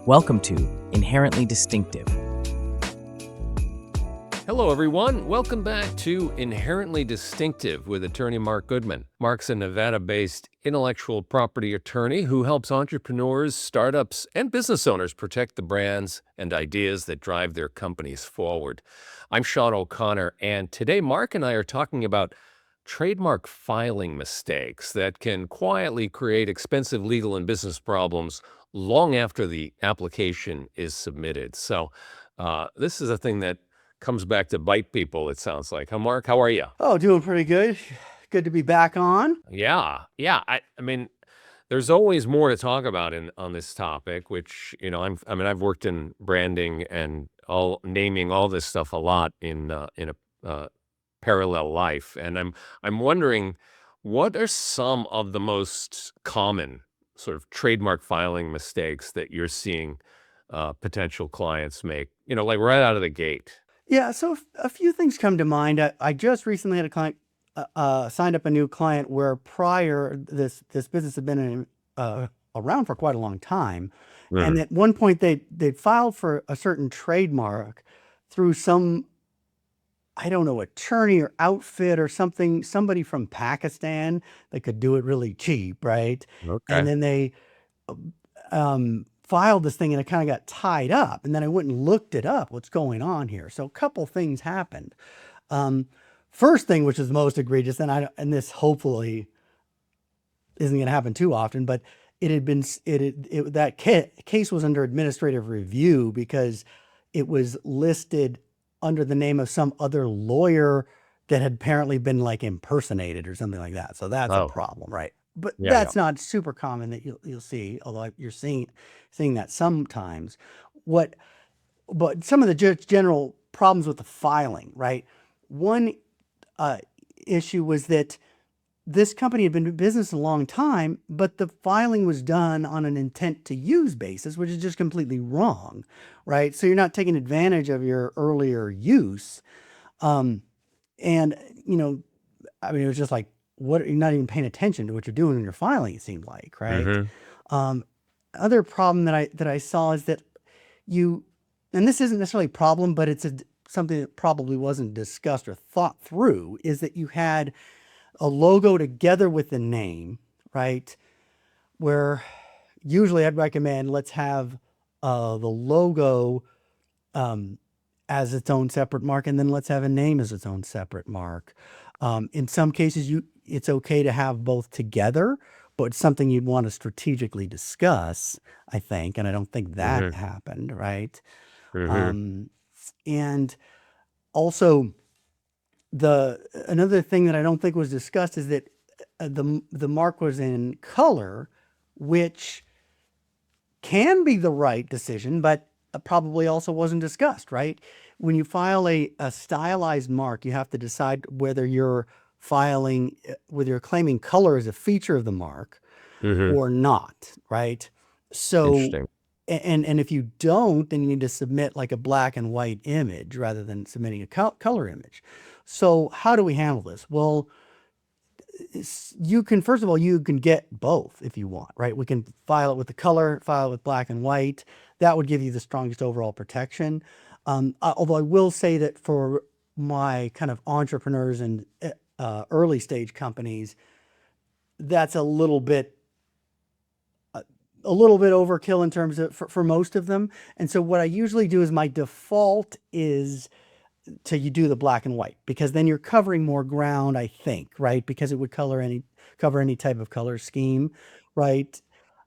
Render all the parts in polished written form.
Welcome to Inherently Distinctive. Hello, everyone. Welcome back to Inherently Distinctive with attorney Mark Goodman. Mark's a Nevada-based intellectual property attorney who helps entrepreneurs, startups, and business owners protect the brands and ideas that drive their companies forward. I'm Sean O'Connor, and today Mark and I are talking about trademark filing mistakes that can quietly create expensive legal and business problems long after the application is submitted. So this is a thing that comes back to bite people, it sounds like. Huh, Mark? How are you? Oh, doing pretty good. Good to be back on. Yeah. I mean, there's always more to talk about on this topic, which, I've worked in branding and naming all this stuff a lot in a parallel life. And I'm wondering, what are some of the most common sort of trademark filing mistakes that you're seeing potential clients make, like right out of the gate? Yeah, so a few things come to mind. I just recently had a client signed up a new client where prior this business had been around for quite a long time, and at one point they filed for a certain trademark through some, I don't know, attorney or outfit or something, somebody from Pakistan that could do it really cheap, right? Okay. And then they filed this thing and it kind of got tied up. And then I went and looked it up, what's going on here. So a couple things happened. First thing, which is most egregious, and this hopefully isn't going to happen too often, but that case was under administrative review because it was listed under the name of some other lawyer that had apparently been like impersonated or something like that. So that's a problem, right? But Yeah, that's not super common that you'll see, although you're seeing that sometimes. But some of the general problems with the filing, right? One issue was that this company had been in business a long time, but the filing was done on an intent to use basis, which is just completely wrong, right? So you're not taking advantage of your earlier use. And, it was just like, you're not even paying attention to what you're doing when you're filing, it seemed like, right? Other problem that I saw is that and this isn't necessarily a problem, but it's something that probably wasn't discussed or thought through, is that you had a logo together with the name, right? Where usually I'd recommend let's have the logo as its own separate mark, and then let's have a name as its own separate mark. In some cases, it's okay to have both together, but it's something you'd want to strategically discuss, I think, and I don't think that happened, right? And also, another thing that I don't think was discussed is that the mark was in color, which can be the right decision, but probably also wasn't discussed, right? When you file a stylized mark, you have to decide whether you're claiming color as a feature of the mark or not, right? So, Interesting. and if you don't, then you need to submit like a black and white image rather than submitting a color image. So how do we handle this? Well, first of all, you can get both if you want, right? We can file it with the color, file it with black and white. That would give you the strongest overall protection. Although I will say that for my kind of entrepreneurs and early stage companies, that's a little bit overkill in terms of for most of them. And so what I usually do is my default is you do the black and white, because then you're covering more ground, I think, right? Because it would cover any type of color scheme, right?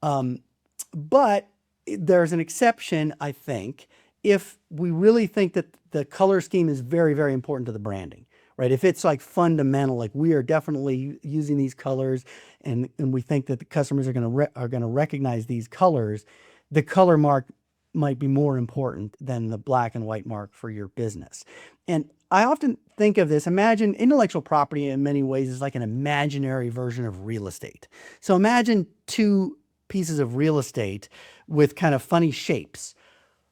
But there's an exception, I think, if we really think that the color scheme is very, very important to the branding, right? If it's like fundamental, like we are definitely using these colors and we think that the customers are going to recognize these colors, the color mark might be more important than the black and white mark for your business. And I often think of this, imagine intellectual property in many ways is like an imaginary version of real estate. So imagine two pieces of real estate with kind of funny shapes,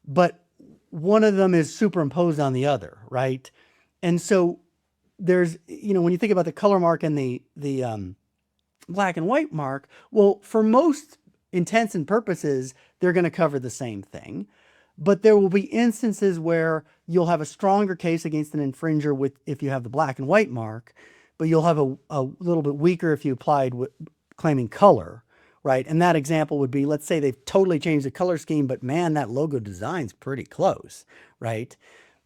but one of them is superimposed on the other, right? And so there's, when you think about the color mark and the black and white mark, well, for most intents and purposes, they're going to cover the same thing. But there will be instances where you'll have a stronger case against an infringer if you have the black and white mark, but you'll have a little bit weaker if you applied claiming color, right? And that example would be, let's say they've totally changed the color scheme, but man, that logo design's pretty close, right?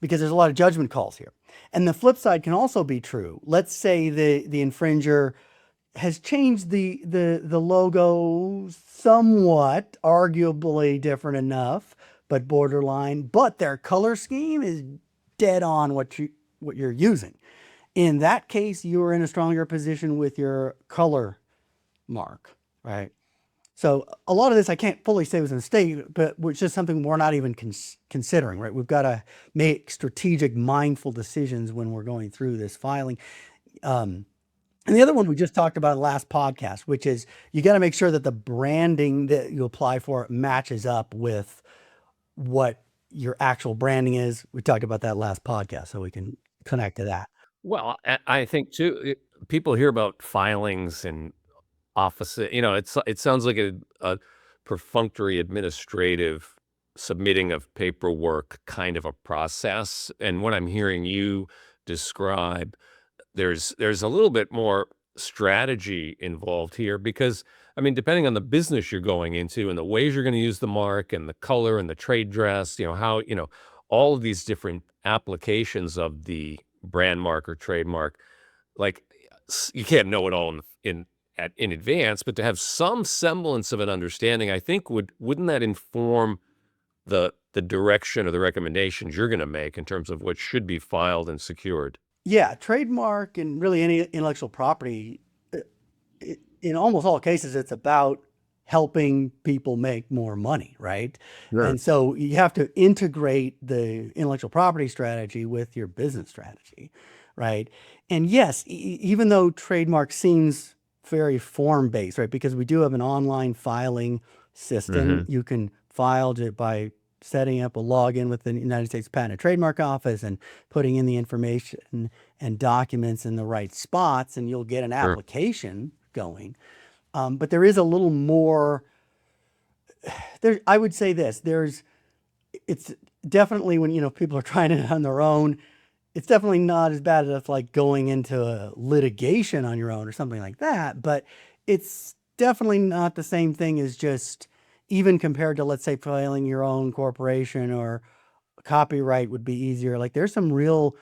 Because there's a lot of judgment calls here. And the flip side can also be true. Let's say the infringer has changed the logo somewhat, arguably different enough, but borderline, but their color scheme is dead on what you're using. In that case, you're in a stronger position with your color mark, right? So a lot of this I can't fully say was a mistake, but it's just something we're not even considering, right? We've got to make strategic, mindful decisions when we're going through this filing. And the other one we just talked about in the last podcast, which is you got to make sure that the branding that you apply for matches up with what your actual branding is. We talked about that last podcast, so we can connect to that. Well, I think too, people hear about filings and office. It sounds like a perfunctory administrative submitting of paperwork kind of a process. And what I'm hearing you describe, there's a little bit more strategy involved here because, I mean, depending on the business you're going into and the ways you're going to use the mark and the color and the trade dress, how, all of these different applications of the brand mark or trademark, like you can't know it all in advance, but to have some semblance of an understanding, I think wouldn't that inform the direction or the recommendations you're going to make in terms of what should be filed and secured? Yeah, trademark and really any intellectual property, in almost all cases, it's about helping people make more money, right? Sure. And so you have to integrate the intellectual property strategy with your business strategy, right? And yes, even though trademark seems very form-based, right? Because we do have an online filing system. You can file by setting up a login with the United States Patent and Trademark Office and putting in the information and documents in the right spots, and you'll get an application going. But there is a little more there. I would say this, it's definitely when, people are trying it on their own, it's definitely not as bad as like going into a litigation on your own or something like that, but it's definitely not the same thing as just even compared to, let's say, filing your own corporation or copyright would be easier. Like there's some real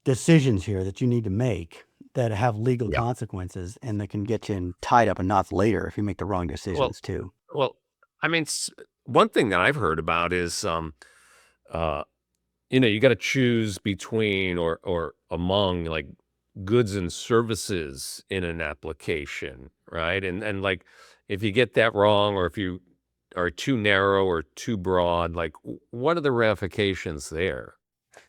decisions here that you need to make that have legal consequences and that can get you tied up in knots later if you make the wrong decisions too. Well, I mean, one thing that I've heard about is, you got to choose between or among like goods and services in an application, right? And like if you get that wrong or if you are too narrow or too broad, like what are the ramifications there?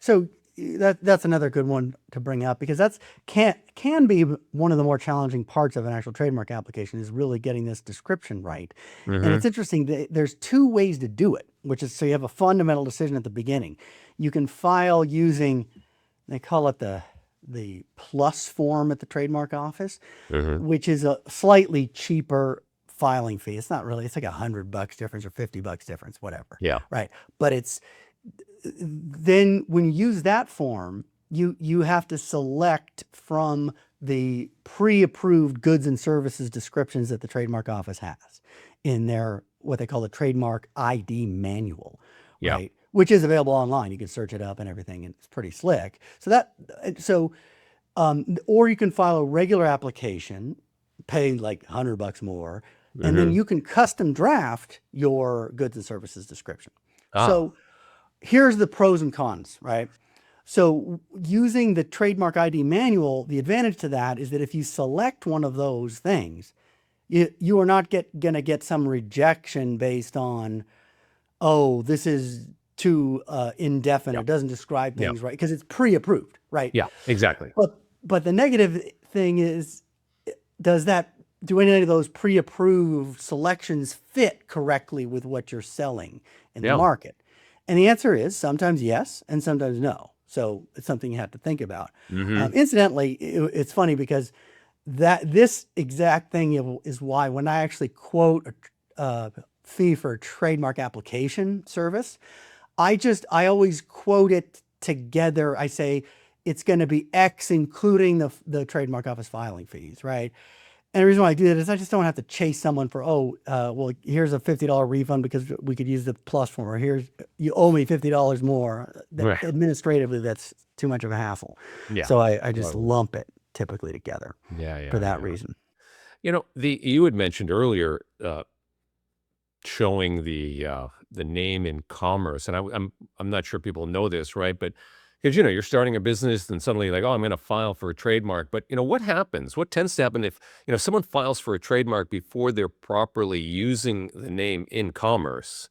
So that's another good one to bring up because that's can be one of the more challenging parts of an actual trademark application is really getting this description right. And it's interesting, there's two ways to do it, which is so you have a fundamental decision at the beginning. You can file using, they call it the plus form at the trademark office, which is a slightly cheaper filing fee. It's not really, it's like $100 difference or $50 difference, whatever. Yeah. Right. But then when you use that form, you have to select from the pre-approved goods and services descriptions that the trademark office has in their, what they call the trademark ID manual, right? Which is available online. You can search it up and everything, and it's pretty slick. Or you can file a regular application, pay like $100 more, and then you can custom draft your goods and services description. So here's the pros and cons, right? So using the trademark ID manual, the advantage to that is that if you select one of those things, you are not going to get some rejection based on, oh, this is too indefinite. It doesn't describe things right because it's pre-approved, right? Yeah, exactly. But the negative thing is, do any of those pre-approved selections fit correctly with what you're selling in the market? And the answer is sometimes yes and sometimes no. So it's something you have to think about. Incidentally, it's funny because that this exact thing is why when I actually quote a fee for a trademark application service, I always quote it together. I say it's going to be X, including the trademark office filing fees, right? And the reason why I do that is I just don't have to chase someone for, well, here's a $50 refund because we could use the plus form, or here's, you owe me $50 more. Right. Administratively, that's too much of a hassle. Yeah. So I just Totally. lump it typically together Yeah, for yeah, that yeah. reason. You had mentioned earlier showing the name in commerce, and I'm not sure people know this, right? But because you're starting a business, and suddenly like, oh, I'm going to file for a trademark. But what happens? What tends to happen if someone files for a trademark before they're properly using the name in commerce?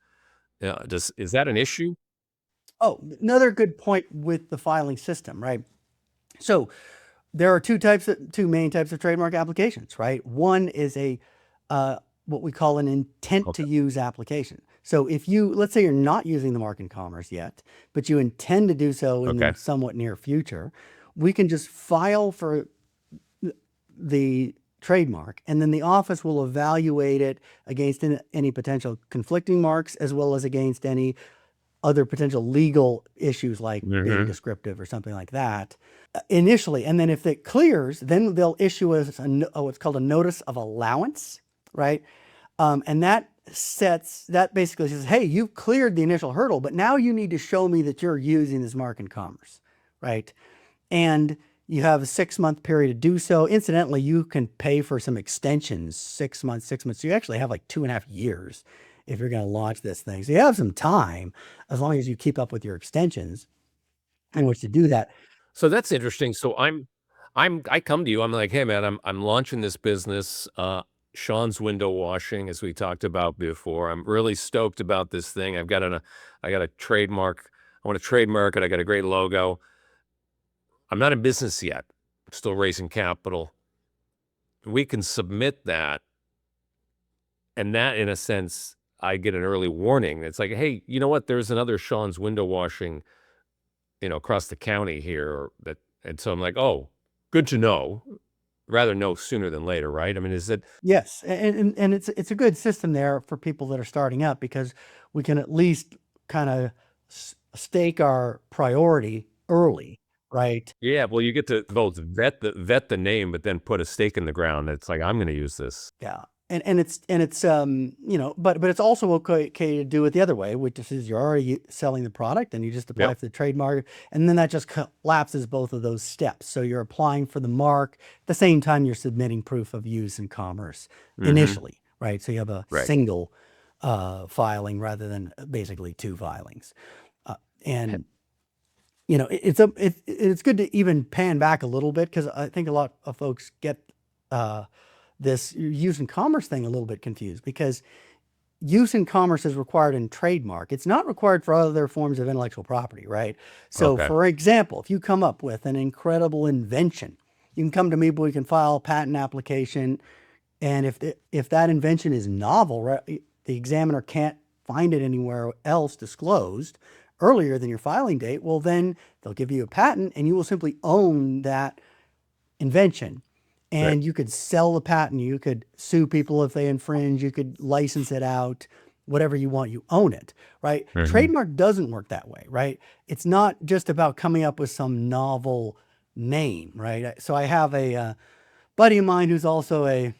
Is that an issue? Oh, another good point with the filing system, right? So there are two main types of trademark applications, right? One is what we call an intent to Okay. use application. So if let's say you're not using the mark in commerce yet, but you intend to do so in Okay. the somewhat near future, we can just file for the trademark, and then the office will evaluate it against any potential conflicting marks, as well as against any other potential legal issues like being Hmm. descriptive or something like that initially. And then if it clears, then they'll issue us what's called a notice of allowance, right? And that basically says, hey, you've cleared the initial hurdle, but now you need to show me that you're using this mark in commerce, right? And you have a 6-month period to do so. Incidentally, you can pay for some extensions, 6 months, 6 months. So you actually have like 2.5 years if you're going to launch this thing. So you have some time as long as you keep up with your extensions in which to do that. So that's interesting. So I come to you. I'm like, hey man, I'm launching this business, Sean's Window Washing, as we talked about before. I'm really stoked about this thing. I got a trademark. I want to trademark it. I got a great logo. I'm not in business yet. I'm still raising capital. We can submit that, and that, in a sense, I get an early warning. It's like, hey, you know what? There's another Sean's Window Washing, across the county here, and so I'm like, oh, good to know. Rather know sooner than later, right? I mean, is it? Yes, and it's a good system there for people that are starting up because we can at least kind of stake our priority early, right? Yeah, well, you get to both vet the name, but then put a stake in the ground. It's like, I'm going to use this. Yeah. And it's but it's also okay to do it the other way, which is you're already selling the product and you just apply Yep. for the trademark, and then that just collapses both of those steps. So you're applying for the mark at the same time you're submitting proof of use in commerce Hmm. initially, right? So you have a Right. single filing rather than basically two filings. And it's good to even pan back a little bit because I think a lot of folks get uh, this use in commerce thing a little bit confused because use in commerce is required in trademark. It's not required for other forms of intellectual property, right? So, Okay. for example, if you come up with an incredible invention, you can come to me, but we can file a patent application. And if that invention is novel, right, the examiner can't find it anywhere else disclosed earlier than your filing date, well, then they'll give you a patent and you will simply own that invention. Right. And you could sell the patent, you could sue people if they infringe, you could license it out, whatever you want, you own it, right? Hmm. Trademark doesn't work that way, right? It's not just about coming up with some novel name, right? So I have a buddy of mine who's also a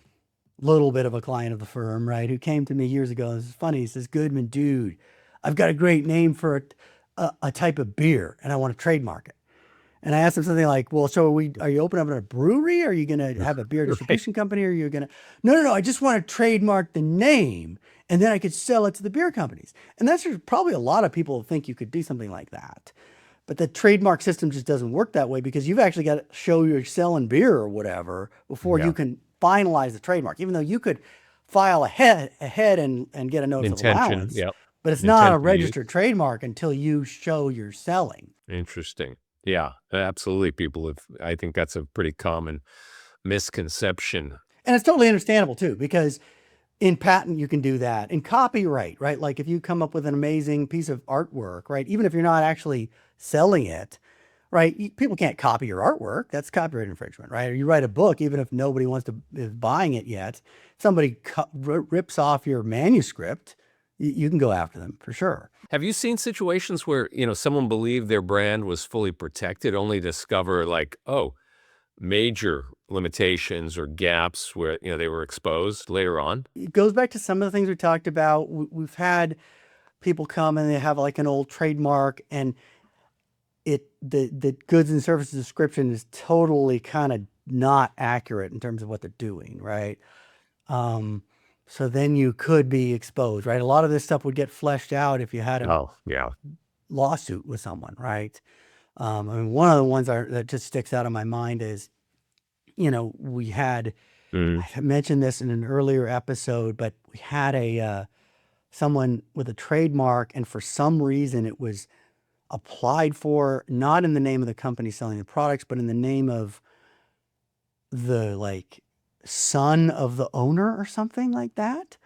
little bit of a client of the firm, right? Who came to me years ago. This is funny. He says, Goodman, dude, I've got a great name for a type of beer and I want to trademark it. And I asked him something like, well, so are you opening up a brewery? Are you going to have a beer Right. distribution company? Or are you going to, no, I just want to trademark the name and then I could sell it to the beer companies. And that's probably a lot of people think you could do something like that. But the trademark system just doesn't work that way because you've actually got to show you're selling beer or whatever before you Yeah. can finalize the trademark, even though you could file ahead and get a notice of Intention. allowance, Yep. but it's not a Intent to use. registered trademark until you show you're selling. Interesting. Yeah, absolutely. I think that's a pretty common misconception. And it's totally understandable too, because in patent, you can do that. In copyright, right? Like if you come up with an amazing piece of artwork, right? Even if you're not actually selling it, right? People can't copy your artwork. That's copyright infringement, right? Or you write a book, even if nobody is buying it yet, somebody rips off your manuscript, you can go after them for sure. Have you seen situations where, someone believed their brand was fully protected, only to discover major limitations or gaps where, they were exposed later on? It goes back to some of the things we talked about. We've had people come and they have like an old trademark, and the goods and services description is totally kind of not accurate in terms of what they're doing, right? So then you could be exposed, right? A lot of this stuff would get fleshed out if you had a lawsuit with someone, right? I mean, one of the ones that just sticks out in my mind is, we had, I mentioned this in an earlier episode, but we had someone with a trademark, and for some reason it was applied for, not in the name of the company selling the products, but in the name of the son of the owner or something like that,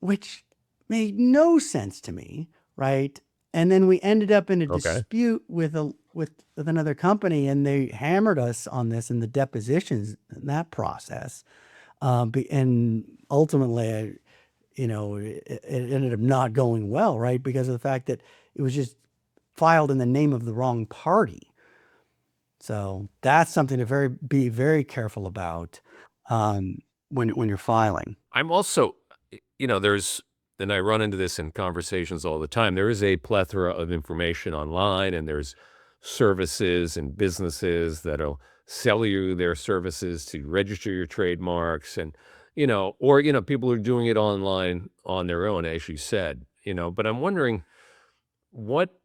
which made no sense to me, right? And then we ended up in a dispute with another company, and they hammered us on this in the depositions in that process. And ultimately, it ended up not going well, right? Because of the fact that it was just filed in the name of the wrong party. So that's something to be very careful about when you're filing. I'm also, and I run into this in conversations all the time. There is a plethora of information online, and there's services and businesses that'll sell you their services to register your trademarks, and, or, people are doing it online on their own, as you said, but I'm wondering what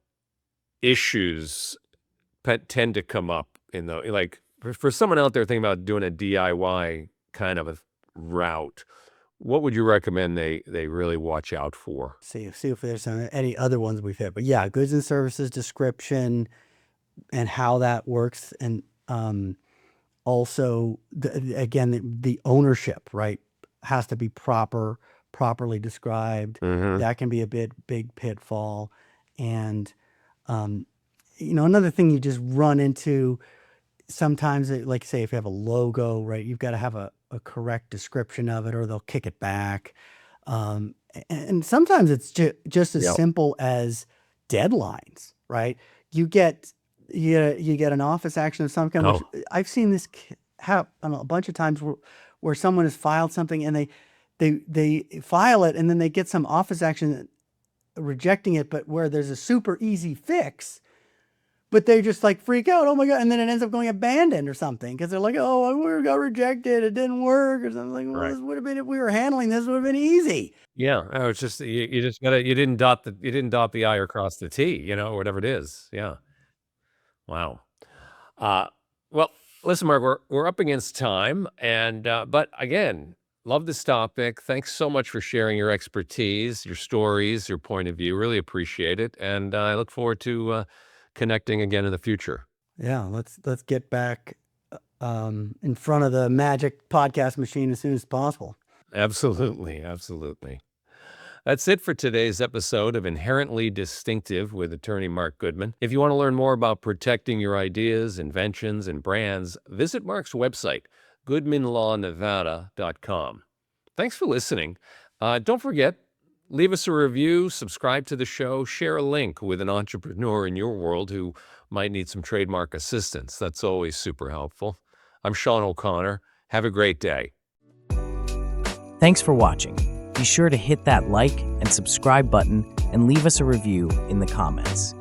issues tend to come up for someone out there thinking about doing a DIY kind of a route. What would you recommend they really watch out for? See if there's any other ones we've hit. But yeah, goods and services description and how that works. And also, again, the ownership, right, has to be properly described. That can be a big pitfall. And, another thing you just run into sometimes, like say if you have a logo, right, you've got to have a correct description of it, or they'll kick it back. And sometimes it's just as simple as deadlines, right? You get an office action of some kind. Which I've seen this happen a bunch of times where someone has filed something, and they file it, and then they get some office action rejecting it, but where there's a super easy fix. But they just freak out, oh my God, and then it ends up going abandoned or something, because they're like, oh, we got rejected, it didn't work, or something. Well, this would have been, if we were handling this, would have been easy. Yeah, it's just you didn't dot the I or cross the T, or whatever it is. Yeah. Wow. Well, listen, Mark, we're up against time, and but again, love this topic. Thanks so much for sharing your expertise, your stories, your point of view. Really appreciate it, and I look forward to connecting again in the future. Yeah, let's get back in front of the magic podcast machine as soon as possible. Absolutely. That's it for today's episode of Inherently Distinctive with attorney Mark Goodman. If you want to learn more about protecting your ideas, inventions, and brands, visit Mark's website, goodmanlawnevada.com. Thanks for listening. Don't forget, leave us a review, subscribe to the show, share a link with an entrepreneur in your world who might need some trademark assistance. That's always super helpful. I'm Sean O'Connor. Have a great day. Thanks for watching. Be sure to hit that like and subscribe button and leave us a review in the comments.